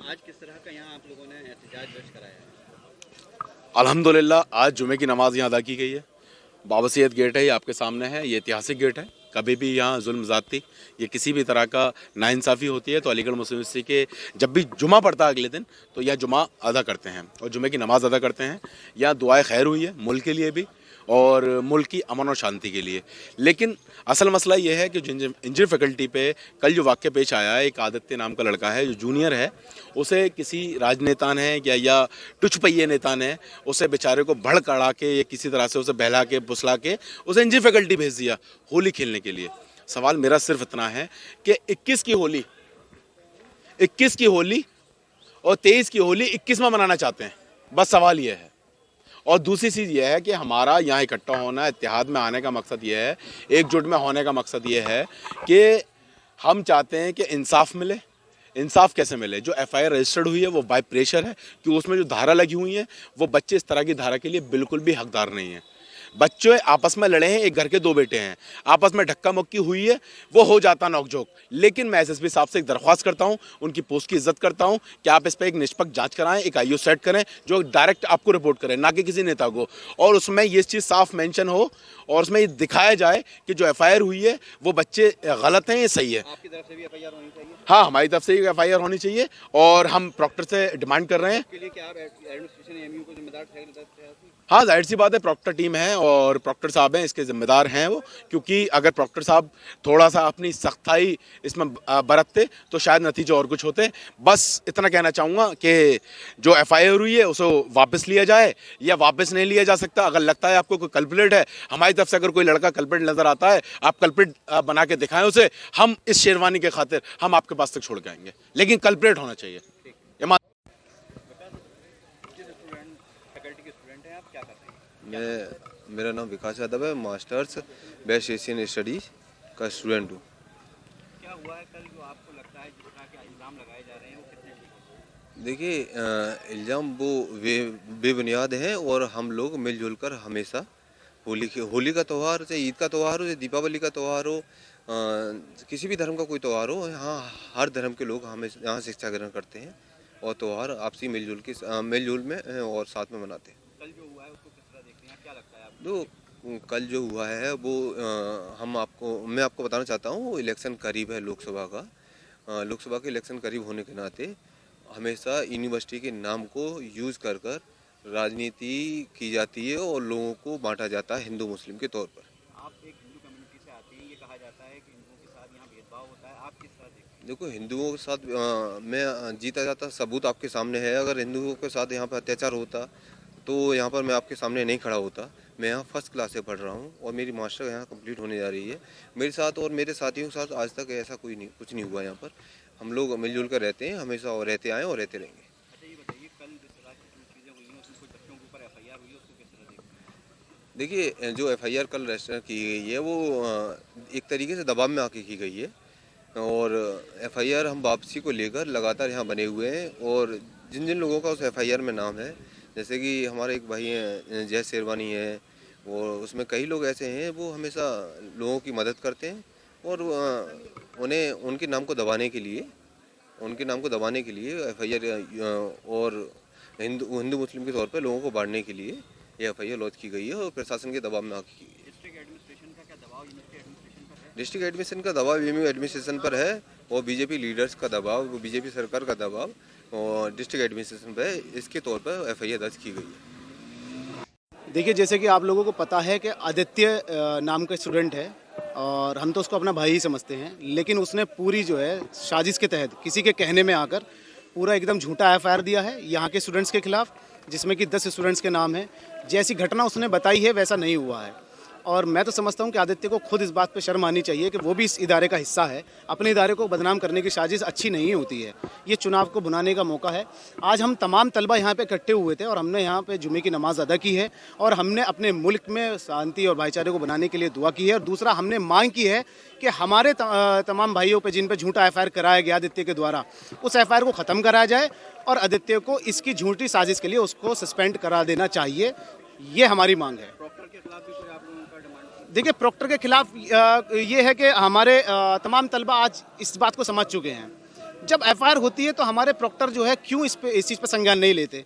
आज किस तरह का यहाँ आप लोगों ने एहतजाज दर्ज कराया है? अल्हम्दुलिल्लाह आज जुमे की नमाज़ यहाँ अदा की गई है। बाबा सैयद गेट है, ये आपके सामने है। ये ऐतिहासिक गेट है। कभी भी यहाँ जुल्म ज़्यादती ये किसी भी तरह का नाइंसाफ़ी होती है तो अलीगढ़ मुस्लिम यूनिवर्सिटी के जब भी जुमा पड़ता है अगले दिन तो यह जुमा अदा करते हैं और जुमे की नमाज़ अदा करते हैं। यहाँ दुआए खैर हुई है मुल्क के लिए भी और मुल्क की अमन और शांति के लिए। लेकिन असल मसला ये है कि जो इंजीनियर फैकल्टी पे कल जो वाक़या पेश आया है, एक आदित्य नाम का लड़का है जो जूनियर है, उसे किसी राजनेता ने या टुच पहिए नेता ने उसे बेचारे को भड़ कड़ा के या किसी तरह से उसे बहला के फुसला के उसे इंजीनियर फैकल्टी भेज दिया होली खेलने के लिए। सवाल मेरा सिर्फ इतना है कि 21 की होली और 23 की होली 21 में मनाना चाहते हैं, बस सवाल ये है। और दूसरी चीज़ यह है कि हमारा यहाँ इकट्ठा होना, इत्तेहाद में आने का मकसद ये है, एकजुट में होने का मकसद ये है कि हम चाहते हैं कि इंसाफ मिले। इंसाफ कैसे मिले? जो एफआईआर रजिस्टर्ड हुई है वो बाय प्रेशर है कि उसमें जो धारा लगी हुई है वो बच्चे इस तरह की धारा के लिए बिल्कुल भी हकदार नहीं है। बच्चे आपस में लड़े हैं, एक घर के दो बेटे हैं, आपस में धक्का मुक्की हुई है, वो हो जाता नोकझोंक। लेकिन मैं एसएसपी साहब से एक दरख्वास्त करता हूं, उनकी पोस्ट की इज्जत करता हूं कि आप इस पर एक निष्पक्ष जांच कराएं, एक आईओ सेट करें जो डायरेक्ट आपको रिपोर्ट करें, ना कि किसी नेता को। और उसमें ये चीज़ साफ मेंशन हो और उसमें ये दिखाया जाए कि जो एफआईआर हुई है वो बच्चे गलत हैं, ये सही है। आपकी तरफ से भी एफआईआर होनी चाहिए? हाँ, हमारी तरफ से एफआईआर होनी चाहिए और हम प्रॉक्टर से डिमांड कर रहे हैं। इसके लिए क्या आप एडमिनिस्ट्रेशन एमयू को जिम्मेदार ठहराते हैं? हाँ, जाहिर सी बात है, प्रॉक्टर टीम है और प्रॉक्टर साहब हैं, इसके जिम्मेदार हैं वो। क्योंकि अगर प्रॉक्टर साहब थोड़ा सा अपनी सख्ताई इसमें बरतते तो शायद नतीजे और कुछ होते। बस इतना कहना चाहूँगा कि जो एफआईआर हुई है उसे वापस लिया जाए या वापस नहीं लिया जा सकता। अगर लगता है आपको कोई कल्प्रिट है, हमारी तरफ से अगर कोई लड़का कल्प्रिट नज़र आता है, आप कल्प्रिट बना के दिखाएं उसे, हम इस शेरवानी के खातिर हम आपके पास तक छोड़ के आएंगे, लेकिन कल्प्रिट होना चाहिए। मेरा नाम विकास यादव है, मास्टर्स बेस्ट एशियन स्टडीज का स्टूडेंट हूँ। क्या हुआ है कल जो आपको लगता है जिस तरह के इल्ज़ाम लगाए जा रहे हैं वो कितने ठीक है? देखिए, इल्ज़ाम वो बेबुनियाद हैं और हम लोग मिलजुल कर हमेशा होली का त्यौहार, चाहे ईद का त्यौहार हो, चाहे दीपावली का त्यौहार हो, किसी भी धर्म का कोई त्यौहार हो, यहाँ हर धर्म के लोग हमें यहाँ शिक्षा ग्रहण करते हैं और त्यौहार आपसी मिलजुल में और साथ में मनाते हैं। कल जो हुआ है उसको किस तरह देखते हैं? क्या लगता है आपको? तो कल जो हुआ है वो मैं आपको बताना चाहता हूँ, इलेक्शन करीब है लोकसभा का। लोकसभा के इलेक्शन करीब होने के नाते हमेशा यूनिवर्सिटी के नाम को यूज़ कर राजनीति की जाती है और लोगों को बांटा जाता है हिंदू मुस्लिम के तौर पर। आप एक हिंदू कम्युनिटी से आते हैं, ये कहा जाता है कि हिंदुओं के साथ यहाँ भेदभाव होता है, आप किस तरह देखते हैं? देखो, हिंदुओं के साथ मैं जीता जाता सबूत आपके सामने है। अगर हिंदुओं के साथ यहाँ पर अत्याचार होता तो यहाँ पर मैं आपके सामने नहीं खड़ा होता। मैं यहाँ फर्स्ट क्लास से पढ़ रहा हूँ और मेरी मास्टर यहाँ कंप्लीट होने जा रही है। मेरे साथ और मेरे साथियों के साथ आज तक ऐसा कुछ नहीं हुआ। यहाँ पर हम लोग मिलजुल कर रहते हैं हमेशा और रहते आए और रहते रहेंगे। अच्छा, ये बताइए कल जिस तरह की जो चीज़ें हुई हैं उसमें कुछ बच्चों के ऊपर एफआईआर हुई है, उसको किस तरह देखते हैं? देखिए, जो एफआईआर कल रजिस्टर की गई है वो एक तरीके से दबाव में आके की गई है और एफआईआर हम वापसी को लेकर लगातार यहाँ बने हुए हैं और जिन जिन लोगों का उस एफआईआर में नाम है, जैसे कि हमारे एक भाई हैं जय शेरवानी है, और उसमें कई लोग ऐसे हैं वो हमेशा लोगों की मदद करते हैं और उन्हें उनके नाम को दबाने के लिए एफआईआर और हिंदू मुस्लिम के तौर पर लोगों को बांटने के लिए ये एफआईआर लॉन्च की गई है और प्रशासन के दबाव में आके की गई है। डिस्ट्रिक्ट एडमिनिस्ट्रेशन का क्या दबाव यूनिवर्सिटी एडमिनिस्ट्रेशन पर है? डिस्ट्रिक्ट एडमिशन का दबाव एमयू एडमिनिस्ट्रेशन पर है और बीजेपी लीडर्स का दबाव, बीजेपी सरकार का दबाव और डिस्ट्रिक्ट एडमिनिस्ट्रेशन पर है। इसके तौर पर एफआईआर दर्ज की गई है। देखिए, जैसे कि आप लोगों को पता है कि आदित्य नाम का स्टूडेंट है और हम तो उसको अपना भाई ही समझते हैं, लेकिन उसने पूरी जो है साजिश के तहत किसी के कहने में आकर पूरा एकदम झूठा एफआईआर दिया है यहाँ के स्टूडेंट्स के खिलाफ, जिसमें कि 10 स्टूडेंट्स के नाम हैं। जैसी घटना उसने बताई है वैसा नहीं हुआ है और मैं तो समझता हूँ कि आदित्य को खुद इस बात पे शर्म आनी चाहिए कि वो भी इस इदारे का हिस्सा है। अपने इदारे को बदनाम करने की साजिश अच्छी नहीं होती है, ये चुनाव को भुनाने का मौका है। आज हम तमाम तलबा यहाँ पे इकट्ठे हुए थे और हमने यहाँ पे जुमे की नमाज़ अदा की है और हमने अपने मुल्क में शांति और भाईचारे को बनाने के लिए दुआ की है और दूसरा हमने मांग की है कि हमारे तमाम भाइयों पे जिन पे झूठा एफआईआर कराया गया आदित्य के द्वारा, उस एफआईआर को ख़त्म कराया जाए और आदित्य को इसकी झूठी साजिश के लिए उसको सस्पेंड करा देना चाहिए। ये हमारी मांग है। प्रॉक्टर के खिलाफ भी कोई आप लोगों का डिमांड? देखिए, प्रॉक्टर के खिलाफ ये है कि हमारे तमाम तलबा आज इस बात को समझ चुके हैं। जब एफआईआर होती है तो हमारे प्रॉक्टर जो है क्यों इस चीज़ पर संज्ञान नहीं लेते,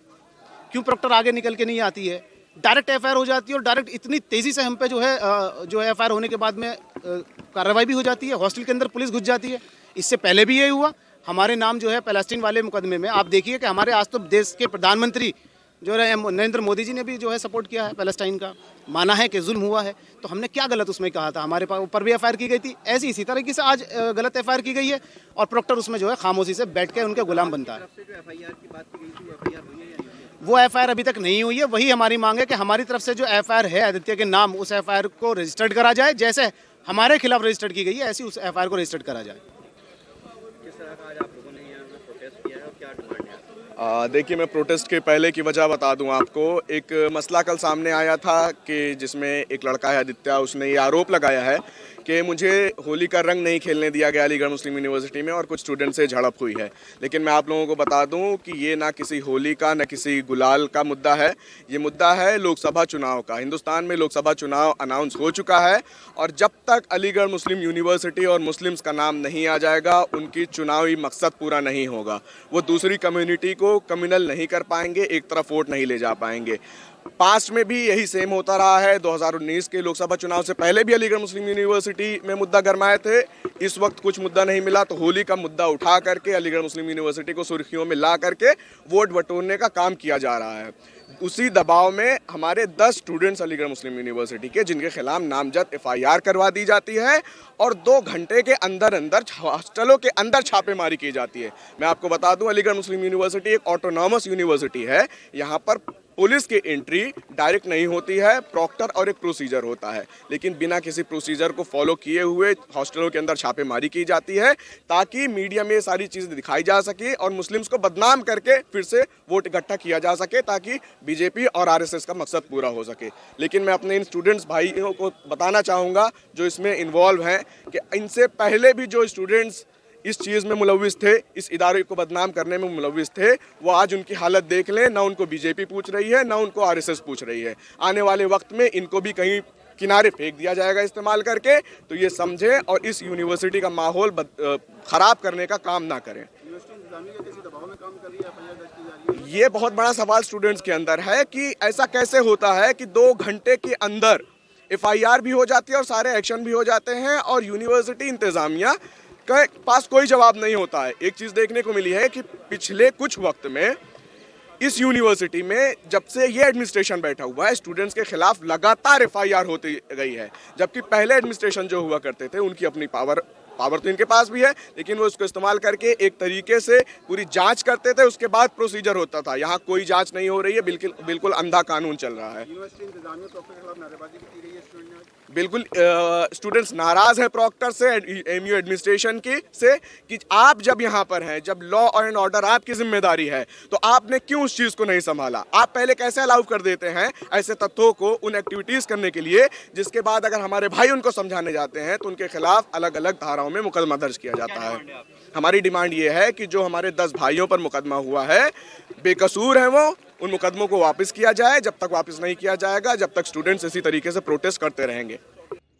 क्यों प्रॉक्टर आगे निकल के नहीं आती है, डायरेक्ट एफआईआर हो जाती है और डायरेक्ट इतनी तेज़ी से हम पे जो है एफआईआर होने के बाद में कार्रवाई भी हो जाती है, हॉस्टल के अंदर पुलिस घुस जाती है। इससे पहले भी यही हुआ, हमारे नाम जो है पैलेस्टीन वाले मुकदमे में आप देखिए कि हमारे आज तो देश के प्रधानमंत्री जो है नरेंद्र मोदी जी ने भी जो है सपोर्ट किया है पैलेस्टाइन का, माना है कि जुल्म हुआ है, तो हमने क्या गलत उसमें कहा था, हमारे ऊपर भी एफआईआर की गई थी, ऐसी इसी तरीके से आज गलत एफआईआर की गई है और प्रॉक्टर उसमें जो है खामोशी से बैठ के उनके गुलाम बनता है। जो एफआईआर की बात की गई थी, एफआईआर हुई है या नहीं हुई है? वो एफआईआर अभी तक नहीं हुई है, वही हमारी मांग है कि हमारी तरफ से जो एफआईआर है आदित्य के नाम, उस एफआईआर को रजिस्टर्ड करा जाए, जैसे हमारे खिलाफ रजिस्टर्ड की गई है ऐसी उस एफआईआर को रजिस्टर्ड करा जाए। किस तरह का आज आप लोगों ने यहाँ प्रोटेस्ट किया है और क्या डिमांड है? देखिए, मैं प्रोटेस्ट के पहले की वजह बता दूं आपको। एक मसला कल सामने आया था कि जिसमें एक लड़का है आदित्य, उसने ये आरोप लगाया है कि मुझे होली का रंग नहीं खेलने दिया गया अलीगढ़ मुस्लिम यूनिवर्सिटी में और कुछ स्टूडेंट से झड़प हुई है। लेकिन मैं आप लोगों को बता दूं कि ये ना किसी होली का ना किसी गुलाल का मुद्दा है, ये मुद्दा है लोकसभा चुनाव का। हिंदुस्तान में लोकसभा चुनाव अनाउंस हो चुका है और जब तक अलीगढ़ मुस्लिम यूनिवर्सिटी और मुस्लिम्स का नाम नहीं आ जाएगा, उनकी चुनावी मकसद पूरा नहीं होगा। वो दूसरी कम्युनिटी को कम्युनल नहीं कर पाएंगे, एक तरफ वोट नहीं ले जा पाएंगे। पास्ट में भी यही सेम होता रहा है। 2019 के लोकसभा चुनाव से पहले भी अलीगढ़ मुस्लिम यूनिवर्सिटी में मुद्दा गरमाए थे, इस वक्त कुछ मुद्दा नहीं मिला तो होली का मुद्दा उठा करके अलीगढ़ मुस्लिम यूनिवर्सिटी को सुर्खियों में ला करके वोट बटोरने का काम किया जा रहा है। उसी दबाव में हमारे 10 स्टूडेंट्स अलीगढ़ मुस्लिम यूनिवर्सिटी के, जिनके खिलाफ नामजद एफआईआर करवा दी जाती है और 2 घंटे के अंदर अंदर हॉस्टलों के अंदर छापेमारी की जाती है। मैं आपको बता दूं, अलीगढ़ मुस्लिम यूनिवर्सिटी एक ऑटोनॉमस यूनिवर्सिटी है। यहाँ पर पुलिस की एंट्री डायरेक्ट नहीं होती है, प्रॉक्टर और एक प्रोसीजर होता है, लेकिन बिना किसी प्रोसीजर को फॉलो किए हुए हॉस्टलों के अंदर छापेमारी की जाती है ताकि मीडिया में ये सारी चीज़ें दिखाई जा सके और मुस्लिम्स को बदनाम करके फिर से वोट इकट्ठा किया जा सके ताकि बीजेपी और आरएसएस का मकसद पूरा हो सके। लेकिन मैं अपने इन स्टूडेंट्स भाइयों को बताना चाहूँगा जो इसमें इन्वॉल्व हैं कि इनसे पहले भी जो स्टूडेंट्स इस चीज़ में मुलविस थे, इस इदारे को बदनाम करने में मुलविस थे, वो आज उनकी हालत देख लें। ना उनको बीजेपी पूछ रही है, ना उनको आरएसएस पूछ रही है। आने वाले वक्त में इनको भी कहीं किनारे फेंक दिया जाएगा इस्तेमाल करके, तो ये समझें और इस यूनिवर्सिटी का माहौल ख़राब करने का काम ना करें। ये बहुत बड़ा सवाल स्टूडेंट्स के अंदर है कि ऐसा कैसे होता है कि 2 घंटे के अंदर एफआईआर भी हो जाती है और सारे एक्शन भी हो जाते हैं और यूनिवर्सिटी इंतज़ामिया के पास कोई जवाब नहीं होता है। एक चीज़ देखने को मिली है कि पिछले कुछ वक्त में इस यूनिवर्सिटी में जब से ये एडमिनिस्ट्रेशन बैठा हुआ है, स्टूडेंट्स के खिलाफ लगातार एफआईआर होती गई है, जबकि पहले एडमिनिस्ट्रेशन जो हुआ करते थे उनकी अपनी पावर तो इनके पास भी है, लेकिन वो उसको इस्तेमाल करके एक तरीके से पूरी जांच करते थे, उसके बाद प्रोसीजर होता था। यहाँ कोई जांच नहीं हो रही है, बिल्कुल अंधा कानून चल रहा है। बिल्कुल स्टूडेंट्स नाराज़ हैं प्रॉक्टर से, एमयू एडमिनिस्ट्रेशन की से कि आप जब यहाँ पर हैं, जब लॉ एंड ऑर्डर आपकी जिम्मेदारी है, तो आपने क्यों उस चीज़ को नहीं संभाला। आप पहले कैसे अलाउ कर देते हैं ऐसे तत्वों को उन एक्टिविटीज़ करने के लिए, जिसके बाद अगर हमारे भाई उनको समझाने जाते हैं तो उनके खिलाफ अलग अलग धाराओं में मुकदमा दर्ज किया जाता है। हमारी डिमांड ये है कि जो हमारे 10 भाइयों पर मुकदमा हुआ है, बेकसूर हैं वो, उन मुकदमों को वापस किया जाए। जब तक वापस नहीं किया जाएगा, जब तक स्टूडेंट्स इसी तरीके से प्रोटेस्ट करते रहेंगे।